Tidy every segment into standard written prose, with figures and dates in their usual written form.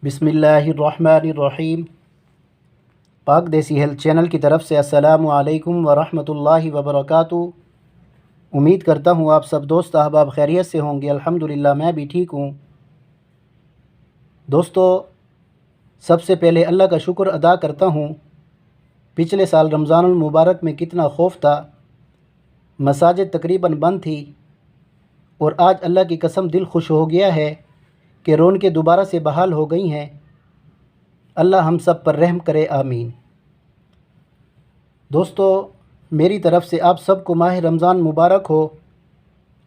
बिस्मिल्लाहिर्रहमानिर्रहीम। पाक देसी हेल्थ चैनल की तरफ से अस्सलामु अलैकुम वरहमतुल्लाहि वबरकातुहू। उम्मीद करता हूँ आप सब दोस्त अहबाब खैरियत से होंगे। अल्हम्दुलिल्लाह मैं भी ठीक हूँ। दोस्तों, सबसे पहले अल्लाह का शुक्र अदा करता हूँ। पिछले साल रमज़ानुल मुबारक में कितना खौफ था, मसाजिद तकरीबन बंद थी और आज अल्लाह की कसम दिल खुश हो गया है कि रौनकें दोबारा से बहाल हो गई हैं। अल्लाह हम सब पर रहम करे, आमीन। दोस्तों, मेरी तरफ़ से आप सबको माह रमज़ान मुबारक हो।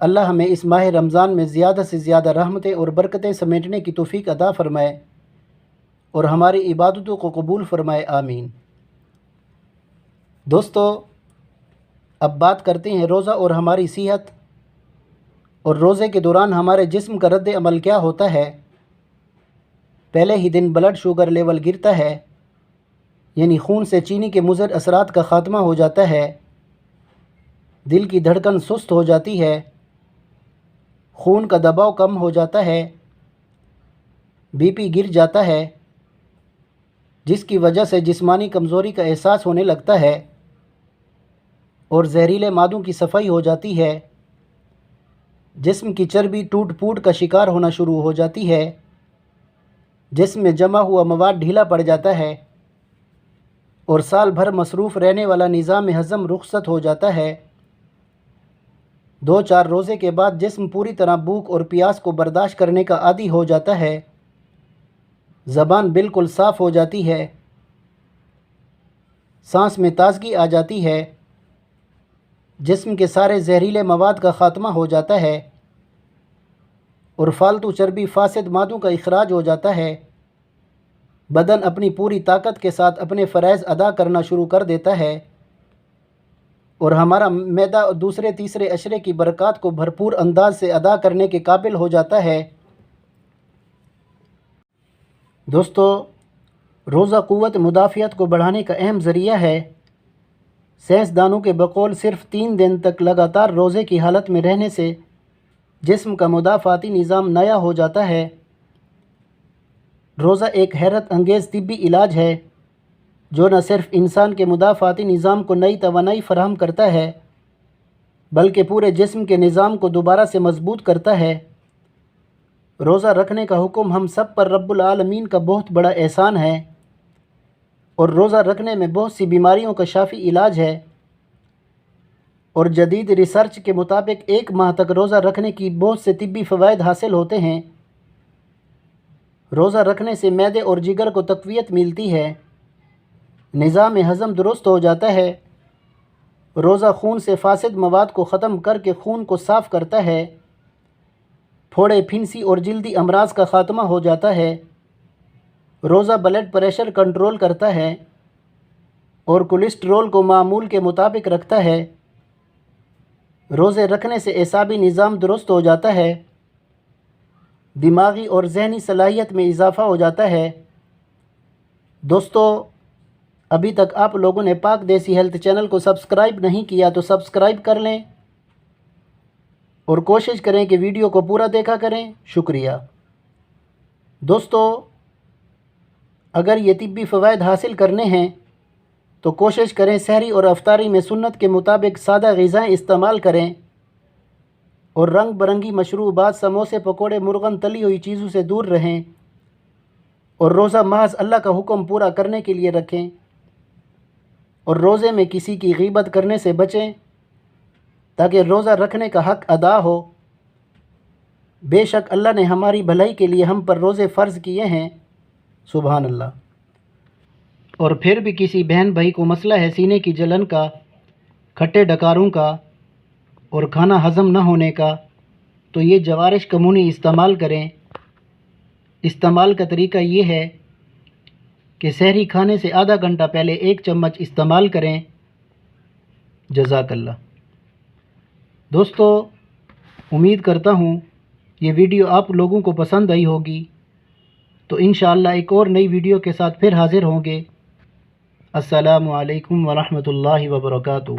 अल्लाह हमें इस माह रमज़ान में ज़्यादा से ज़्यादा रहमतें और बरकतें समेटने की तौफ़ीक अता फ़रमाए और हमारी इबादतों को कबूल फ़रमाए, आमीन। दोस्तों, अब बात करते हैं रोज़ा और हमारी सेहत और रोज़े के दौरान हमारे जिस्म का रद्द अमल क्या होता है। पहले ही दिन ब्लड शुगर लेवल गिरता है, यानी खून से चीनी के मुज़र असरात का ख़ात्मा हो जाता है। दिल की धड़कन सुस्त हो जाती है, खून का दबाव कम हो जाता है, बीपी गिर जाता है, जिसकी वजह से जिस्मानी कमज़ोरी का एहसास होने लगता है और जहरीले मादों की सफाई हो जाती है। जिस्म की चर्बी टूट फूट का शिकार होना शुरू हो जाती है। जिस्म में जमा हुआ मवाद ढीला पड़ जाता है और साल भर मसरूफ़ रहने वाला निज़ाम हज़म रुखसत हो जाता है। 2-4 रोज़े के बाद जिस्म पूरी तरह भूख और प्यास को बर्दाश्त करने का आदी हो जाता है। ज़बान बिल्कुल साफ़ हो जाती है, सांस में ताज़गी आ जाती है, जिस्म के सारे जहरीले मवाद का ख़ात्मा हो जाता है और फालतू चर्बी फासिद मादों का इखराज हो जाता है। बदन अपनी पूरी ताकत के साथ अपने फ़राइज़ अदा करना शुरू कर देता है और हमारा मैदा दूसरे तीसरे अशरे की बरक़ात को भरपूर अंदाज से अदा करने के काबिल हो जाता है। दोस्तों, रोज़ा क़ुव्वत मुदाफ़ियत को बढ़ाने का अहम ज़रिया है। साइंसदानों के बकौल सिर्फ़ 3 दिन तक लगातार रोज़े की हालत में रहने से जिस्म का मुदाफ़ाती निज़ाम नया हो जाता है। रोज़ा एक हैरत अंगेज़ तिब्बी इलाज है जो न सिर्फ़ इंसान के मुदाफ़ाती निज़ाम को नई तवानाई फ़राहम करता है बल्कि पूरे जिस्म के निज़ाम को दोबारा से मजबूत करता है। रोज़ा रखने का हुक्म हम सब पर रब्बुल आलमीन का बहुत बड़ा एहसान है और रोज़ा रखने में बहुत सी बीमारियों का शाफ़ी इलाज है और जदीद रिसर्च के मुताबिक 1 माह तक रोज़ा रखने की बहुत से तिब्बी फ़वाइद हासिल होते हैं। रोज़ा रखने से मैदे और जिगर को तक़वियत मिलती है, निज़ाम हज़म दुरुस्त हो जाता है। रोज़ा खून से फासिद मवाद को ख़त्म करके खून को साफ़ करता है। फोड़े, फिंसी और जल्दी अमराज का ख़ात्मा हो जाता है। रोज़ा ब्लड प्रेशर कंट्रोल करता है और कोलेस्ट्रॉल को मामूल के मुताबिक रखता है। रोज़े रखने से एसाबी निज़ाम दुरुस्त हो जाता है, दिमागी और ज़हनी सलाहियत में इजाफ़ा हो जाता है। दोस्तों, अभी तक आप लोगों ने पाक देसी हेल्थ चैनल को सब्सक्राइब नहीं किया तो सब्सक्राइब कर लें और कोशिश करें कि वीडियो को पूरा देखा करें। शुक्रिया। दोस्तों, अगर ये तिब्बी फ़वाइद हासिल करने हैं तो कोशिश करें सहरी और अफ्तारी में सुन्नत के मुताबिक सादा ग़िज़ाएँ इस्तेमाल करें और रंग बरंगी मशरूबात, समोसे, पकोड़े, मुर्गन, तली हुई चीज़ों से दूर रहें और रोज़ा महज अल्लाह का हुक्म पूरा करने के लिए रखें और रोज़े में किसी की ग़ीबत करने से बचें ताकि रोज़ा रखने का हक़ अदा हो। बेशक अल्लाह ने हमारी भलाई के लिए हम पर रोज़े फ़र्ज़ किए हैं। सुभान अल्लाह। और फिर भी किसी बहन भाई को मसला है सीने की जलन का, खट्टे डकारों का और खाना हज़म न होने का, तो ये जवारिश कमूनी इस्तेमाल करें। इस्तेमाल का तरीका ये है कि सहरी खाने से आधा घंटा पहले 1 चम्मच इस्तेमाल करें। जज़ाकल्लाह। दोस्तों, उम्मीद करता हूँ ये वीडियो आप लोगों को पसंद आई होगी। तो इंशाअल्लाह एक और नई वीडियो के साथ फिर हाज़िर होंगे। अस्सलामु अलैकुम वरहमतुल्लाहि वबरकातुहू।